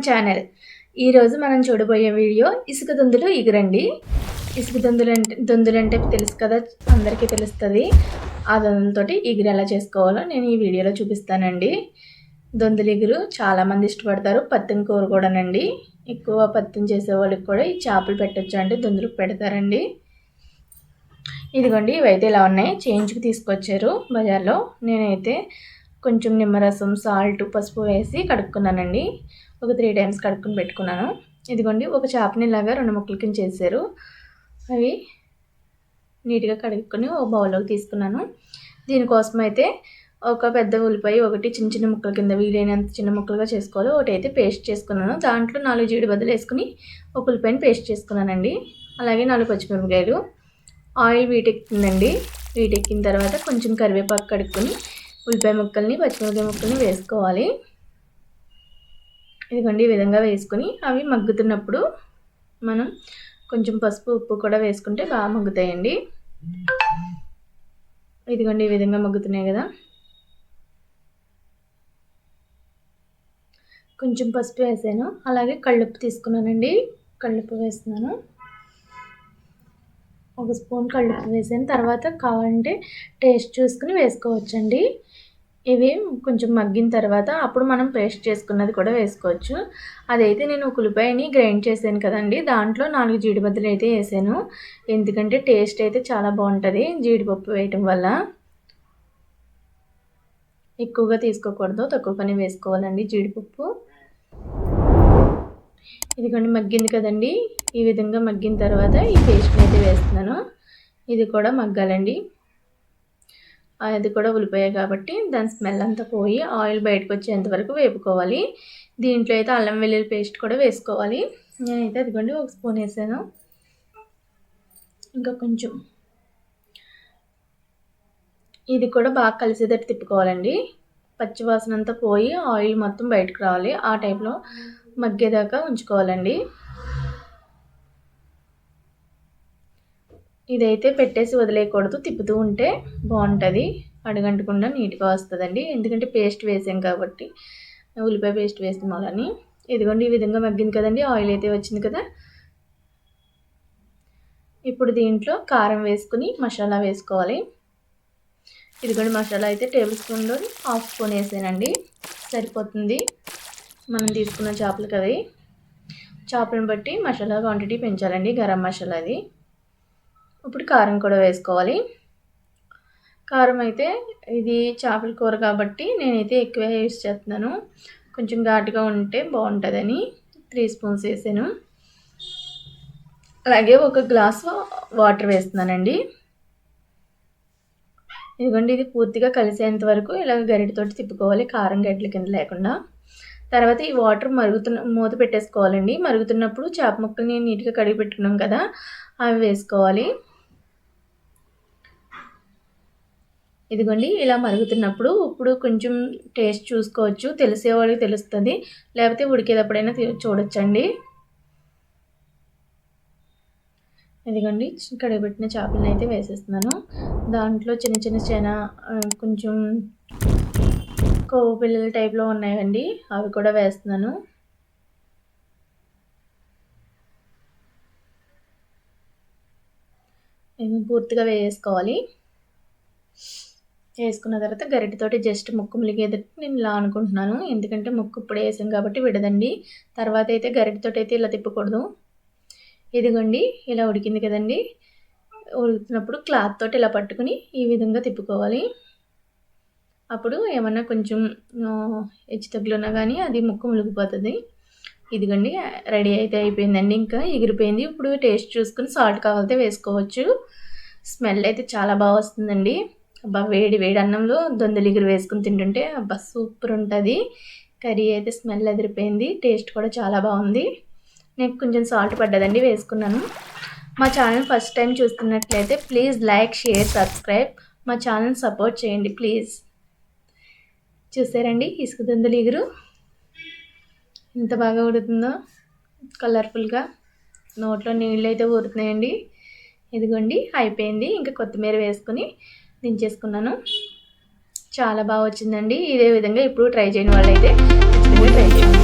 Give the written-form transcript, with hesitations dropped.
Channel. ఈరోజు మనం చూడబోయే వీడియో ఇసుక దొందులు ఇగురండి. ఇసుక దొందులంటే తెలుసు కదా, అందరికీ తెలుస్తుంది. ఆ దొందులతోటి ఇగురు ఎలా చేసుకోవాలో నేను ఈ వీడియోలో చూపిస్తానండి. దొందులు ఇగురు చాలామంది ఇష్టపడతారు. పత్తిని కూర కూడానండి. ఎక్కువ పత్తిని చేసే వాళ్ళకి కూడా ఈ చేపలు పెట్టచ్చు అంటే దొందులకు పెడతారండి. ఇదిగోండి, ఇవైతే ఇలా ఉన్నాయి. చేయించుకు తీసుకొచ్చారు బజార్లో. నేనైతే కొంచెం నిమ్మరసం, సాల్ట్, పసుపు వేసి కడుక్కున్నానండి. ఒక 3 టైమ్స్ కడుక్కుని పెట్టుకున్నాను. ఇదిగోండి, ఒక చేపని ఇలాగా 2 ముక్కల కింద చేశారు. అవి నీట్గా కడుక్కొని ఒక బౌల్లోకి తీసుకున్నాను. దీనికోసం అయితే ఒక పెద్ద ఉల్లిపాయ ఒకటి చిన్న చిన్న ముక్కల కింద వీలైనంత చిన్న ముక్కలుగా చేసుకోవాలి. ఒకటి అయితే పేస్ట్ చేసుకున్నాను. దాంట్లో 4 జీడిబద్దలు వేసుకుని ఒక ఉల్లిపాయని పేస్ట్ చేసుకున్నానండి. అలాగే 4 పచ్చిమిరపకాయలు. ఆయిల్ వీటెక్కిందండి. వీటెక్కిన తర్వాత కొంచెం కరివేపాకు కడుక్కొని ఉల్లిపాయ ముక్కల్ని, పచ్చిమిరపకాయ ముక్కల్ని వేసుకోవాలి. ఇదిగోండి, ఈ విధంగా వేసుకొని అవి మగ్గుతున్నప్పుడు మనం కొంచెం పసుపు, ఉప్పు కూడా వేసుకుంటే బాగా మగ్గుతాయండి. ఇదిగోండి, ఈ విధంగా మగ్గుతున్నాయి కదా. కొంచెం పసుపు వేసాను. అలాగే కళ్ళుప్పు తీసుకున్నానండి. కళ్ళుప్పు వేస్తున్నాను. 1 స్పూన్ కళ్ళుప్పు వేసాను. తర్వాత కావాలంటే టేస్ట్ చూసుకుని వేసుకోవచ్చండి. ఇవి కొంచెం మగ్గిన తర్వాత అప్పుడు మనం పేస్ట్ చేసుకున్నది కూడా వేసుకోవచ్చు. అదైతే నేను ఒక ఉల్లిపాయని గ్రైండ్ చేశాను కదండి, దాంట్లో 4 జీడిబద్దలు అయితే వేసాను. ఎందుకంటే టేస్ట్ అయితే చాలా బాగుంటుంది జీడిపప్పు వేయటం వల్ల. ఎక్కువగా తీసుకోకూడదు, తక్కువగానే వేసుకోవాలండి జీడిపప్పు. ఇదిగోండి, మగ్గింది కదండి. ఈ విధంగా మగ్గిన తర్వాత ఈ పేస్ట్ని అయితే వేస్తున్నాను. ఇది కూడా మగ్గాలండి. అది కూడా ఉల్లిపాయ కాబట్టి దాని స్మెల్ అంతా పోయి ఆయిల్ బయటకు వచ్చేంత వరకు వేపుకోవాలి. దీంట్లో అయితే అల్లం వెల్లుల్లి పేస్ట్ కూడా వేసుకోవాలి. నేనైతే అదిగోండి 1 స్పూన్ వేసాను. ఇంకా కొంచెం ఇది కూడా బాగా కలిసేటట్టు తిప్పుకోవాలండి. పచ్చివాసన అంతా పోయి ఆయిల్ మొత్తం బయటకు రావాలి. ఆ టైప్లో మగ్గేదాకా ఉంచుకోవాలండి. ఇదైతే పెట్టేసి వదిలేయకూడదు, తిప్పుతూ ఉంటే బాగుంటుంది. అడుగంటకుండా నీట్గా వస్తుందండి. ఎందుకంటే పేస్ట్ వేసాం కాబట్టి, ఉల్లిపాయ పేస్ట్ వేసిన వాళ్ళని. ఇదిగోండి, ఈ విధంగా మగ్గింది కదండి. ఆయిల్ అయితే వచ్చింది కదా. ఇప్పుడు దీంట్లో కారం వేసుకుని మసాలా వేసుకోవాలి. ఇదిగోండి, మసాలా అయితే టేబుల్ స్పూన్లో 1/2 స్పూన్ వేసానండి. సరిపోతుంది మనం తీసుకున్న చేపలు కదా. చేపలను బట్టి మసాలా క్వాంటిటీ పెంచాలండి. గరం మసాలా అది. ఇప్పుడు కారం కూడా వేసుకోవాలి. కారం అయితే ఇది చేపల కూర కాబట్టి నేనైతే ఎక్కువ యూస్ చేస్తున్నాను. కొంచెం ఘాటుగా ఉంటే బాగుంటుందని 3 స్పూన్స్ వేసాను. అలాగే 1 గ్లాసు వాటర్ వేస్తున్నానండి. ఇదిగోండి, ఇది పూర్తిగా కలిసేంత వరకు ఇలా గరిటెతోటి తిప్పుకోవాలి, కారం గడ్డల కింద లేకుండా. తర్వాత ఈ వాటర్ మూత పెట్టేసుకోవాలండి. మరుగుతున్నప్పుడు చేప ముక్కల్ని నీట్గా కడిగి పెట్టుకున్నాం కదా, అవి వేసుకోవాలి. ఇదిగోండి, ఇలా మరుగుతున్నప్పుడు ఇప్పుడు కొంచెం టేస్ట్ చూసుకోవచ్చు. తెలిసేవాళ్ళకి తెలుస్తుంది, లేకపోతే ఉడికేటప్పుడైనా చూడొచ్చండి. ఇదిగోండి, కడిగిపెట్టిన చేపలను అయితే వేసేస్తున్నాను. దాంట్లో చిన్న చిన్న కొంచెం కొవ్వు పిల్లల టైప్లో ఉన్నాయండి, అవి కూడా వేస్తున్నాను. పూర్తిగా వేసుకోవాలి. వేసుకున్న తర్వాత గరిటెతోటి జస్ట్ ముక్కు ములిగేటట్టు నేను ఇలా అనుకుంటున్నాను. ఎందుకంటే ముక్కు ఇప్పుడు వేసాం కాబట్టి విడదండి. తర్వాత అయితే గరిటెతోటి అయితే ఇలా తిప్పకూడదు. ఇదిగోండి, ఇలా ఉడికింది కదండి. ఉడుకుతున్నప్పుడు క్లాత్ తోటి ఇలా పట్టుకుని ఈ విధంగా తిప్పుకోవాలి. అప్పుడు ఏమన్నా కొంచెం హెచ్చు తగ్గులున్నా కానీ అది ముక్కు ములిగిపోతుంది. ఇదిగోండి, రెడీ అయితే అయిపోయిందండి. ఇంకా ఎగిరిపోయింది. ఇప్పుడు టేస్ట్ చూసుకుని సాల్ట్ కావాలితే వేసుకోవచ్చు. స్మెల్ అయితే చాలా బాగా వస్తుందండి. అబ్బా, వేడి వేడి అన్నంలో దొందలు ఇగురు వేసుకుని తింటుంటే అబ్బా సూపర్ ఉంటుంది. కర్రీ అయితే స్మెల్ అదిరిపోయింది. టేస్ట్ కూడా చాలా బాగుంది. నేను కొంచెం సాల్ట్ పడ్డదండి, వేసుకున్నాను. మా ఛానల్ ఫస్ట్ టైం చూస్తున్నట్లయితే ప్లీజ్ లైక్, షేర్, సబ్స్క్రైబ్. మా ఛానల్ సపోర్ట్ చేయండి ప్లీజ్. చూసారండి, ఇసుక దొందలు ఇగురు ఎంత బాగా ఉడుతుందో, కలర్ఫుల్గా. నోట్లో నీళ్ళు అయితే ఊరుతున్నాయండి. ఇదిగోండి, అయిపోయింది. ఇంకా కొత్తిమీర వేసుకుని దించేసుకున్నాను. చాలా బాగా వచ్చిందండి. ఇదే విధంగా ఇప్పుడు ట్రై చేయని వాళ్ళైతే ట్రై చేయండి.